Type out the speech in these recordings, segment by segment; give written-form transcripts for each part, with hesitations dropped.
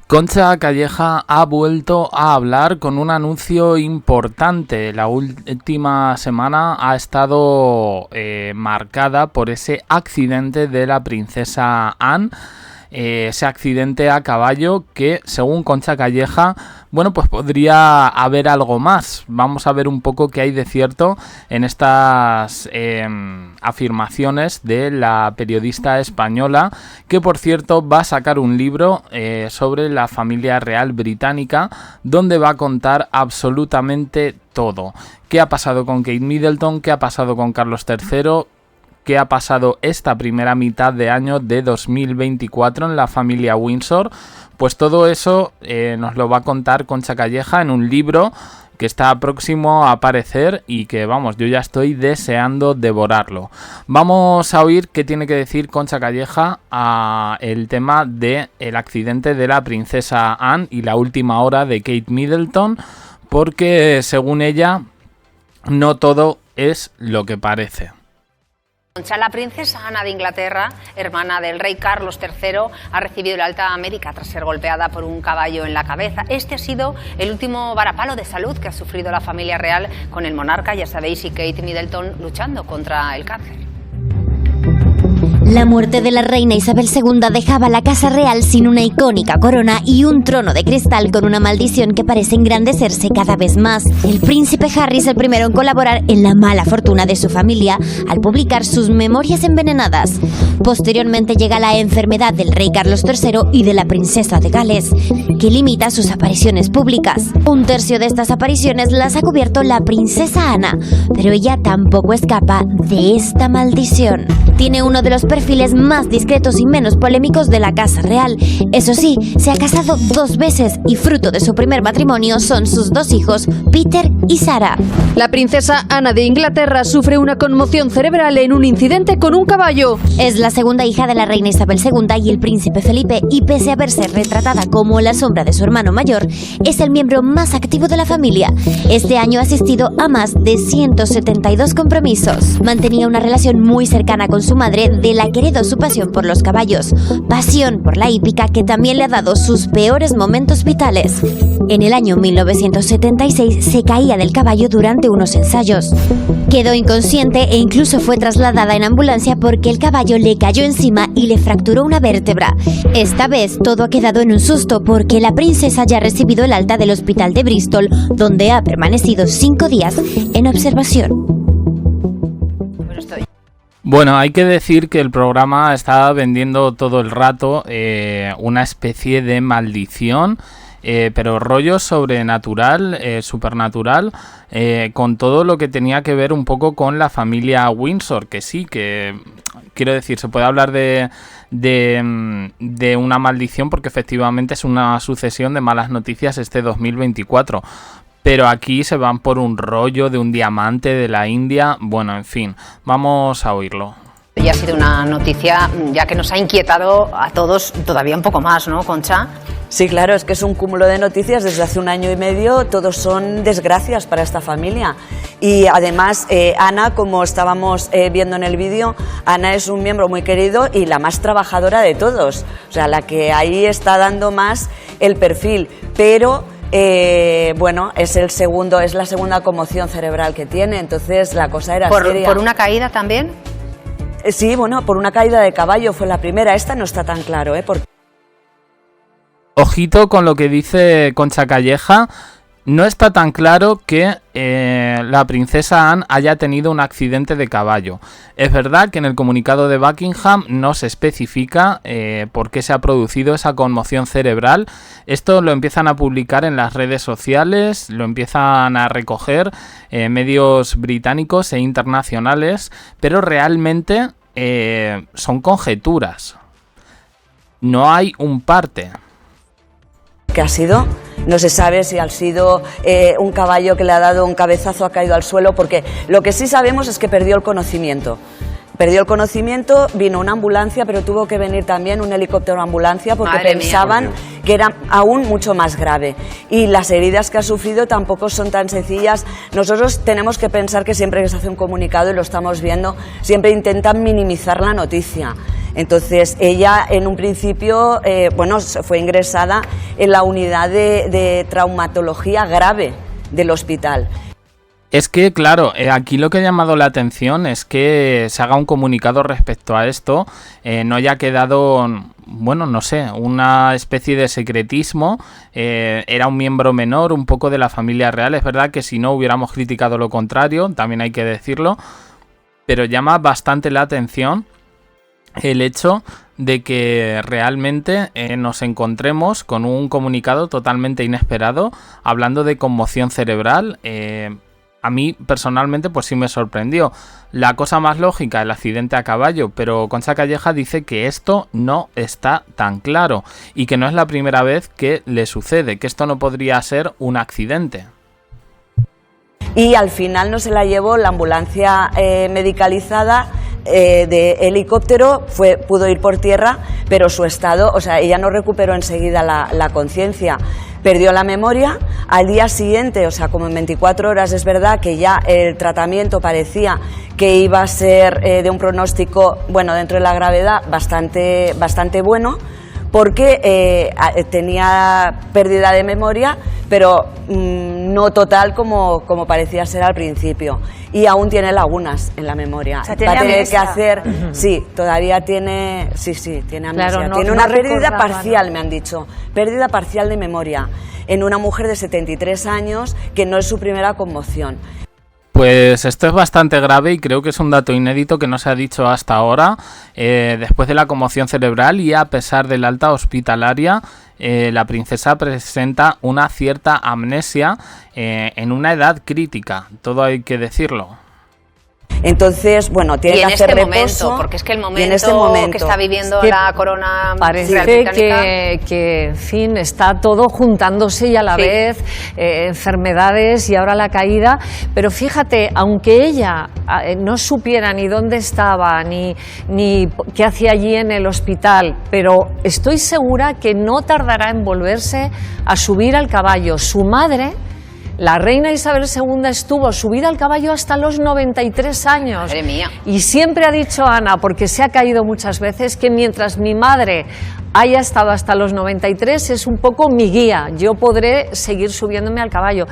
Concha Calleja ha vuelto a hablar con un anuncio importante. La última semana ha estado marcada por ese accidente de la princesa Anne, ese accidente a caballo que, según Concha Calleja, bueno, pues podría haber algo más. Vamos a ver un poco qué hay de cierto en estas afirmaciones de la periodista española, que por cierto va a sacar un libro sobre la familia real británica, donde va a contar absolutamente todo. ¿Qué ha pasado con Kate Middleton? ¿Qué ha pasado con Carlos III? ¿Qué ha pasado esta primera mitad de año de 2024 en la familia Windsor? Pues todo eso nos lo va a contar Concha Calleja en un libro que está próximo a aparecer y que, vamos, yo ya estoy deseando devorarlo. Vamos a oír qué tiene que decir Concha Calleja a el tema del accidente de la princesa Anne y la última hora de Kate Middleton, porque según ella no todo es lo que parece. La princesa Ana de Inglaterra, hermana del rey Carlos III, ha recibido el alta médica tras ser golpeada por un caballo en la cabeza. Este ha sido el último varapalo de salud que ha sufrido la familia real con el monarca, ya sabéis, y Kate Middleton luchando contra el cáncer. La muerte de la reina Isabel II dejaba la casa real sin una icónica corona y un trono de cristal con una maldición que parece engrandecerse cada vez más. El príncipe Harry es el primero en colaborar en la mala fortuna de su familia al publicar sus memorias envenenadas. Posteriormente llega la enfermedad del rey Carlos III y de la princesa de Gales, que limita sus apariciones públicas. Un tercio de estas apariciones las ha cubierto la princesa Ana, pero ella tampoco escapa de esta maldición. Tiene uno de los perfiles más discretos y menos polémicos de la casa real. Eso sí, se ha casado 2 veces y fruto de su primer matrimonio son sus 2 hijos, Peter y Sarah. La princesa Ana de Inglaterra sufre una conmoción cerebral en un incidente con un caballo. Es la segunda hija de la reina Isabel II y el príncipe Felipe, y pese a verse retratada como la sombra de su hermano mayor, es el miembro más activo de la familia. Este año ha asistido a más de 172 compromisos. Mantenía una relación muy cercana con su madre, de la que heredó su pasión por los caballos, pasión por la hípica que también le ha dado sus peores momentos vitales. En el año 1976 se caía del caballo durante unos ensayos. Quedó inconsciente e incluso fue trasladada en ambulancia porque el caballo le cayó encima y le fracturó una vértebra. Esta vez todo ha quedado en un susto porque la princesa ya ha recibido el alta del hospital de Bristol, donde ha permanecido 5 días en observación. Bueno, hay que decir que el programa está vendiendo todo el rato una especie de maldición, pero rollo sobrenatural, supernatural, con todo lo que tenía que ver un poco con la familia Windsor, que sí, que quiero decir, se puede hablar de una maldición porque efectivamente es una sucesión de malas noticias este 2024. Pero aquí se van por un rollo de un diamante de la India. Bueno, en fin, vamos a oírlo. Ya ha sido una noticia ya que nos ha inquietado a todos todavía un poco más, ¿no, Concha? Sí, claro, es que es un cúmulo de noticias desde hace 1 año y medio, todos son desgracias para esta familia. Y además, Ana, como estábamos viendo en el vídeo, Ana es un miembro muy querido y la más trabajadora de todos, o sea, la que ahí está dando más el perfil, pero bueno, es la segunda conmoción cerebral que tiene, entonces la cosa era seria. ¿Por una caída también? Sí, bueno, por una caída de caballo fue la primera, esta no está tan claro, porque... Ojito con lo que dice Concha Calleja. No está tan claro que la princesa Anne haya tenido un accidente de caballo. Es verdad que en el comunicado de Buckingham no se especifica por qué se ha producido esa conmoción cerebral. Esto lo empiezan a publicar en las redes sociales, lo empiezan a recoger medios británicos e internacionales, pero realmente son conjeturas. No hay un parte. ¿Qué ha sido? No se sabe si ha sido un caballo que le ha dado un cabezazo, ha caído al suelo, porque lo que sí sabemos es que perdió el conocimiento. Perdió el conocimiento, vino una ambulancia, pero tuvo que venir también un helicóptero ambulancia porque pensaban que era aún mucho más grave. Y las heridas que ha sufrido tampoco son tan sencillas. Nosotros tenemos que pensar que siempre que se hace un comunicado, y lo estamos viendo, siempre intentan minimizar la noticia. Entonces ella en un principio fue ingresada en la unidad de traumatología grave del hospital. Es que, claro, aquí lo que ha llamado la atención es que se haga un comunicado respecto a esto, no haya quedado, bueno, no sé, una especie de secretismo, era un miembro menor, un poco de la familia real, es verdad que si no hubiéramos criticado lo contrario, también hay que decirlo, pero llama bastante la atención el hecho de que realmente nos encontremos con un comunicado totalmente inesperado, hablando de conmoción cerebral. A mí personalmente pues sí me sorprendió. La cosa más lógica, el accidente a caballo, pero Concha Calleja dice que esto no está tan claro y que no es la primera vez que le sucede, que esto no podría ser un accidente. Y al final no se la llevó la ambulancia medicalizada de helicóptero, pudo ir por tierra, pero su estado, o sea, ella no recuperó enseguida la conciencia. Perdió la memoria, al día siguiente, o sea, como en 24 horas, es verdad que ya el tratamiento parecía que iba a ser de un pronóstico, bueno, dentro de la gravedad, bastante bueno, porque tenía pérdida de memoria, pero no total como parecía ser al principio. Y aún tiene lagunas en la memoria. O sea, va a tener amnesia. que hacer, sí, todavía tiene, tiene amnesia. Claro, tiene una pérdida recordaba, parcial, me han dicho, pérdida parcial de memoria en una mujer de 73 años que no es su primera conmoción. Pues esto es bastante grave y creo que es un dato inédito que no se ha dicho hasta ahora. Después de la conmoción cerebral y a pesar del alta hospitalaria, la princesa presenta una cierta amnesia en una edad crítica, todo hay que decirlo. Entonces, bueno, tiene que hacer reposo. Momento, porque es que el momento que está viviendo la corona parece que, en fin, está todo juntándose y a la vez enfermedades y ahora la caída. Pero fíjate, aunque ella no supiera ni dónde estaba ni qué hacía allí en el hospital, pero estoy segura que no tardará en volverse a subir al caballo. Su madre, la reina Isabel II, estuvo subida al caballo hasta los 93 años. Madre mía. Y siempre ha dicho Ana, porque se ha caído muchas veces, que mientras mi madre haya estado hasta los 93 es un poco mi guía. Yo podré seguir subiéndome al caballo.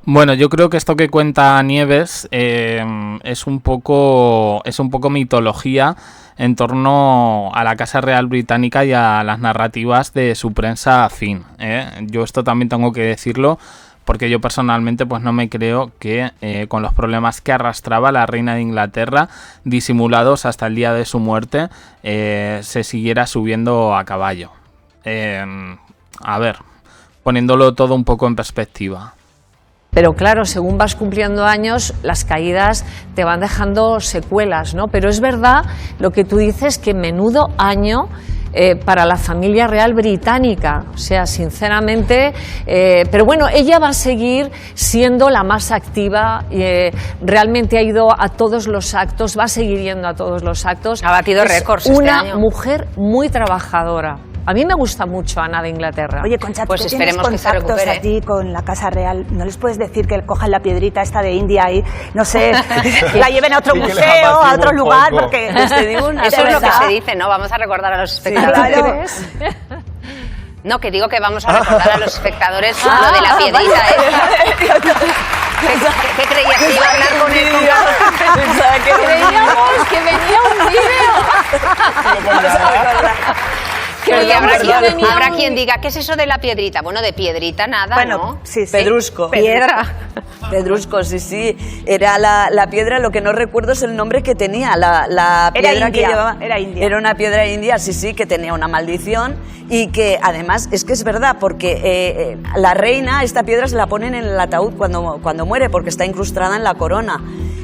Bueno, yo creo que esto que cuenta Nieves es un poco mitología en torno a la Casa Real Británica y a las narrativas de su prensa afín. Yo esto también tengo que decirlo, porque yo personalmente pues no me creo que con los problemas que arrastraba la reina de Inglaterra, disimulados hasta el día de su muerte, se siguiera subiendo a caballo. A ver, poniéndolo todo un poco en perspectiva. Pero claro, según vas cumpliendo años, las caídas te van dejando secuelas, ¿no? Pero es verdad lo que tú dices, que menudo año para la familia real británica, o sea, sinceramente, pero bueno, ella va a seguir siendo la más activa, realmente ha ido a todos los actos, va a seguir yendo a todos los actos. Ha batido récords este año. Una mujer muy trabajadora. A mí me gusta mucho Ana de Inglaterra. Oye, Concha, pues ¿tú tienes esperemos que se contactos recupere. a ti con la Casa Real? ¿No les puedes decir que cojan la piedrita esta de India y, no sé, la lleven a otro museo, a otro lugar? Porque te digo una Eso es lo que cosa. se dice, ¿no? Vamos a recordar a los espectadores. No, que digo que vamos a recordar a los espectadores lo de la piedrita. ¿Qué creías? ¿Que iba a hablar con él? Creíamos que venía un vídeo. Porque habrá quien diga, ¿qué es eso de la piedrita? Bueno, de piedrita nada, bueno, ¿no? sí, sí. Pedrusco. Piedra. Pedrusco, sí. Era la piedra, lo que no recuerdo es el nombre que tenía. La piedra Era que india, llevaba. era india. Era una piedra india, sí, que tenía una maldición. Y que además, es que es verdad, porque la reina, esta piedra se la ponen en el ataúd cuando muere, porque está incrustada en la corona.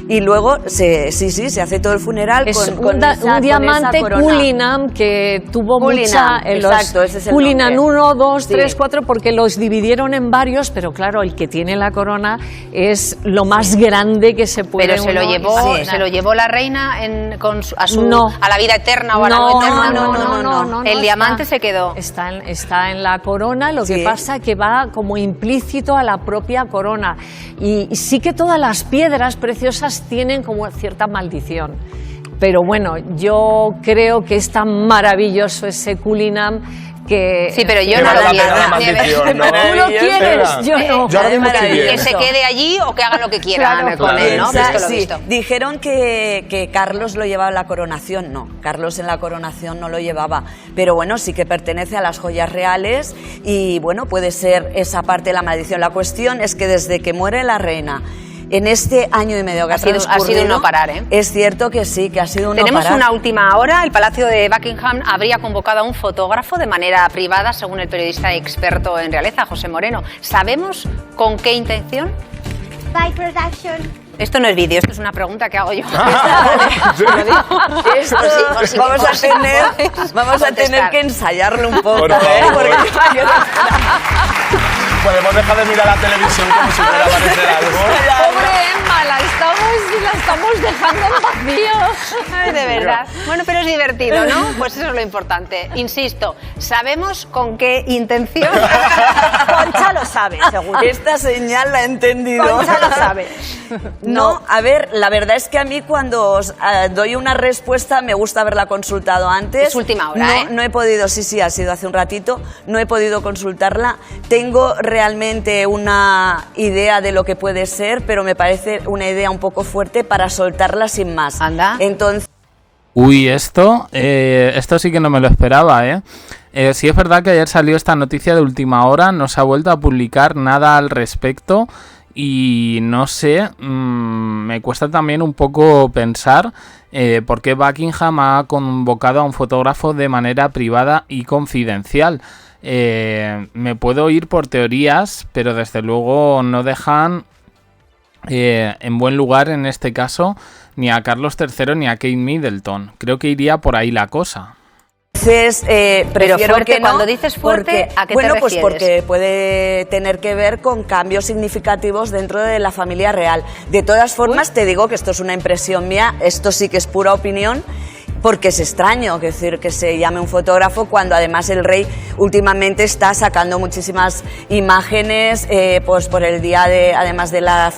Y luego se hace todo el funeral Es con un diamante Cullinan que tuvo mucha en los exacto, ese es el Cullinan nombre. 1, 2, Sí. 3, 4, porque los dividieron en varios, pero claro, el que tiene la corona es lo más grande que se puede. Pero se lo llevó la reina a la vida eterna o a la no eterna. No, El diamante se quedó. Está en la corona, lo que Sí. pasa que va como implícito a la propia corona. Y sí que todas las piedras preciosas tienen como cierta maldición. pero bueno, yo creo que es tan maravilloso ese Cullinan que... Sí, pero yo Que no vale lo la quiero. pena la maldición, ¿no? Tú lo quieres, yo no. Yo ahora mismo estoy bien. Que se quede allí o que haga lo que quiera Claro, con él, ¿no? Piensa, Visto lo sí, visto. dijeron que Carlos lo llevaba en la coronación. No, Carlos en la coronación no lo llevaba. Pero bueno, sí que pertenece a las joyas reales y bueno, puede ser esa parte de la maldición. La cuestión es que desde que muere la reina, en este año y medio que Ha sido un no parar, ¿eh? Es cierto que sí, que ha sido un no Tenemos parar. una última hora. El Palacio de Buckingham habría convocado a un fotógrafo de manera privada, según el periodista experto en realeza, José Moreno. ¿Sabemos con qué intención? By production. Esto no es vídeo, esto es una pregunta que hago yo. Esto Por si vamos a contestar. tener que ensayarlo un poco, Por favor. porque Podemos dejar de mirar la televisión como si fuera a aparecer algo. Pobre Emma, la estamos dejando en vacío. Ay, de verdad. Bueno, pero es divertido, ¿no? Pues eso es lo importante. Insisto, ¿sabemos con qué intención? Concha lo sabe, seguro. esta señal la he entendido. Concha lo sabe. No, a ver, la verdad es que a mí cuando os doy una respuesta me gusta haberla consultado antes. Es última hora, no, ¿eh? No he podido, sí, ha sido hace un ratito, no he podido consultarla. Tengo realmente una idea de lo que puede ser, pero me parece una idea un poco fuerte para soltarla sin más. Anda. Entonces... Uy, esto sí que no me lo esperaba, ¿eh? Sí es verdad que ayer salió esta noticia de última hora, no se ha vuelto a publicar nada al respecto y no sé, me cuesta también un poco pensar por qué Buckingham ha convocado a un fotógrafo de manera privada y confidencial. Me puedo ir por teorías, pero desde luego no dejan en buen lugar en este caso ni a Carlos III ni a Kate Middleton. Creo que iría por ahí la cosa. Entonces, prefiero fuerte, que no, cuando dices fuerte, ¿a qué te bueno, pues refieres? porque puede tener que ver con cambios significativos dentro de la familia real. De todas formas, te digo que esto es una impresión mía, esto sí que es pura opinión, porque es extraño, es decir, que se llame un fotógrafo cuando además el rey últimamente está sacando muchísimas imágenes, pues por el día además de las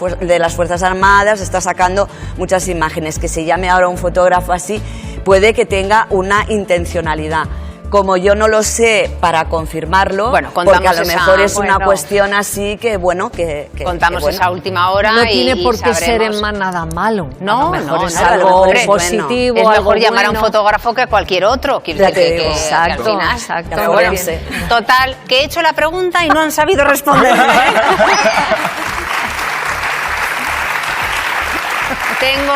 Fuerzas Armadas, está sacando muchas imágenes. Que se llame ahora un fotógrafo así puede que tenga una intencionalidad. Como yo no lo sé para confirmarlo, Bueno, porque a contamos lo esa- mejor es una bueno. cuestión así que, bueno, que Contamos bueno. esa última hora No y tiene por qué ser sabremos. Emma nada malo. No, a lo mejor no, es no, a lo algo mejor es bueno. positivo, Es algo mejor llamar a un bueno. fotógrafo que a cualquier otro. Quiero Ya decir te que digo. al Exacto, final. exacto. Ya Bueno, sé. total, que he hecho la pregunta y no han sabido responder. Tengo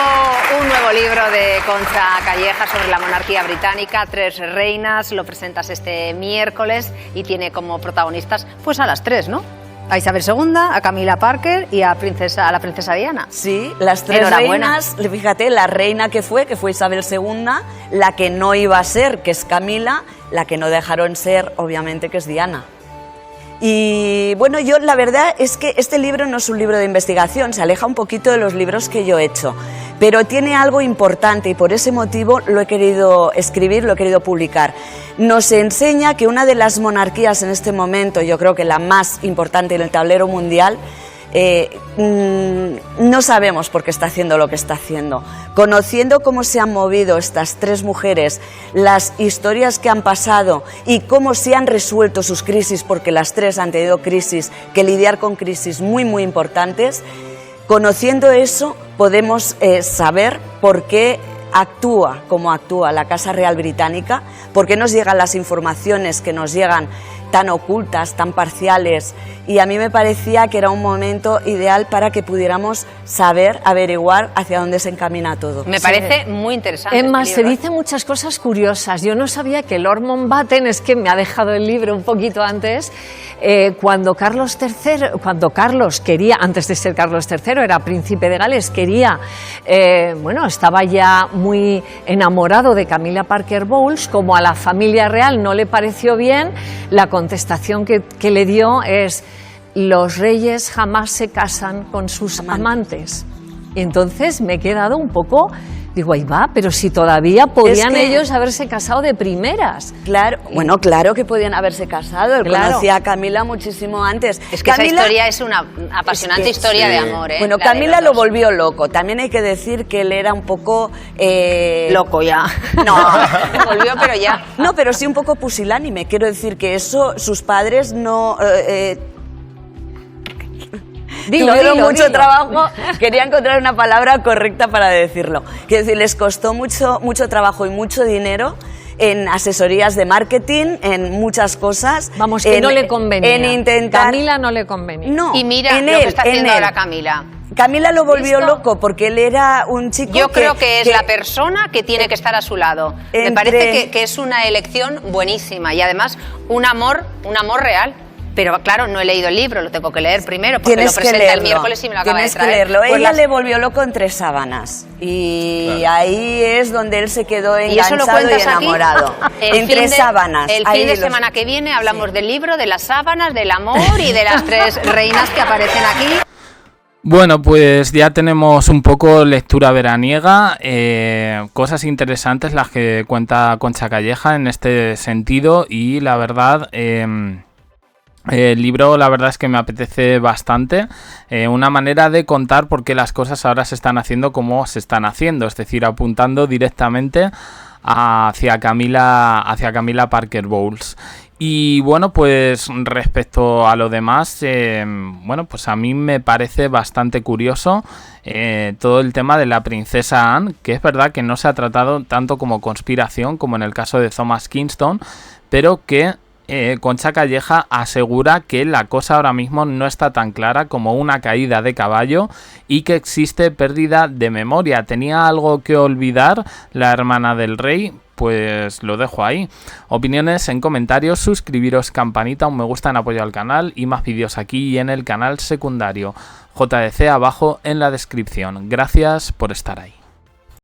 un nuevo libro de Concha Calleja sobre la monarquía británica, Tres reinas. Lo presentas este miércoles y tiene como protagonistas pues a las tres, ¿no? A Isabel II, a Camilla Parker y a la princesa Diana. Sí, las tres Enhorabuena. reinas, fíjate, la reina que fue Isabel II, la que no iba a ser, que es Camila, la que no dejaron ser, obviamente, que es Diana. Y bueno, yo la verdad es que este libro no es un libro de investigación, se aleja un poquito de los libros que yo he hecho, pero tiene algo importante y por ese motivo lo he querido escribir, lo he querido publicar. Nos enseña que una de las monarquías en este momento, yo creo que la más importante en el tablero mundial, no sabemos por qué está haciendo lo que está haciendo. Conociendo cómo se han movido estas tres mujeres, las historias que han pasado y cómo se han resuelto sus crisis, porque las tres han tenido crisis, que lidiar con crisis muy, muy importantes, conociendo eso podemos saber por qué actúa como actúa la Casa Real Británica, por qué nos llegan las informaciones que nos llegan tan ocultas, tan parciales, y a mí me parecía que era un momento ideal para que pudiéramos saber, averiguar hacia dónde se encamina todo. Me parece muy interesante. Emma, este se libro. dicen muchas cosas curiosas. Yo no sabía que Lord Mountbatten, es que me ha dejado el libro un poquito antes, cuando Carlos quería, antes de ser Carlos III, era príncipe de Gales, quería, estaba ya muy enamorado de Camilla Parker Bowles, como a la familia real no le pareció bien, la contestación que le dio es: los reyes jamás se casan con sus amantes. Y entonces me he quedado un poco Digo, ahí va, pero si todavía podían que- ellos haberse casado de primeras. Claro, bueno, claro que podían haberse casado. Él Claro. conocía a Camila muchísimo antes. Es que Camila- esa historia es una apasionante Es que- historia sí. de amor, ¿eh? Bueno, La de Camila los lo dos. volvió loco. También hay que decir que él era un poco... Loco ya. No. Volvió, pero ya. No, pero sí un poco pusilánime. Quiero decir que eso, sus padres no... tuvieron mucho trabajo, quería encontrar una palabra correcta para decirlo. Quiero decir, les costó mucho trabajo y mucho dinero en asesorías de marketing, en muchas cosas. Vamos, que no le convenía. En intentar... Camila no le convenía. No, Y mira en lo él, que está en haciendo él. ahora Camila. Camila lo volvió ¿Listo? loco porque él era un chico Yo creo que es la persona que tiene que estar a su lado. Me Entre- parece que es una elección buenísima y además un amor real. Pero claro, no he leído el libro, lo tengo que leer primero porque Tienes lo que presenta el leerlo. miércoles y me lo acaba Tienes de traer. que leerlo. Pues Ella las- le volvió loco en 3 sábanas y Claro. ahí es donde él se quedó ¿Y eso lo enganchado y cuentas aquí? enamorado. El En fin 3 de- sábanas. El Ahí fin de los- semana que viene hablamos del libro, de las sábanas, del amor y de las 3 reinas que aparecen aquí. Bueno, pues ya tenemos un poco lectura veraniega, cosas interesantes las que cuenta Concha Calleja en este sentido y la verdad... el libro la verdad es que me apetece bastante, una manera de contar por qué las cosas ahora se están haciendo como se están haciendo, es decir, apuntando directamente hacia Camila Parker Bowles. Y bueno, pues respecto a lo demás, bueno, pues a mí me parece bastante curioso todo el tema de la princesa Anne, que es verdad que no se ha tratado tanto como conspiración como en el caso de Thomas Kingston, pero que Concha Calleja asegura que la cosa ahora mismo no está tan clara como una caída de caballo y que existe pérdida de memoria. ¿Tenía algo que olvidar la hermana del rey? Pues lo dejo ahí. Opiniones en comentarios, suscribiros, campanita, un me gusta en apoyo al canal y más vídeos aquí y en el canal secundario. JDC abajo en la descripción. Gracias por estar ahí.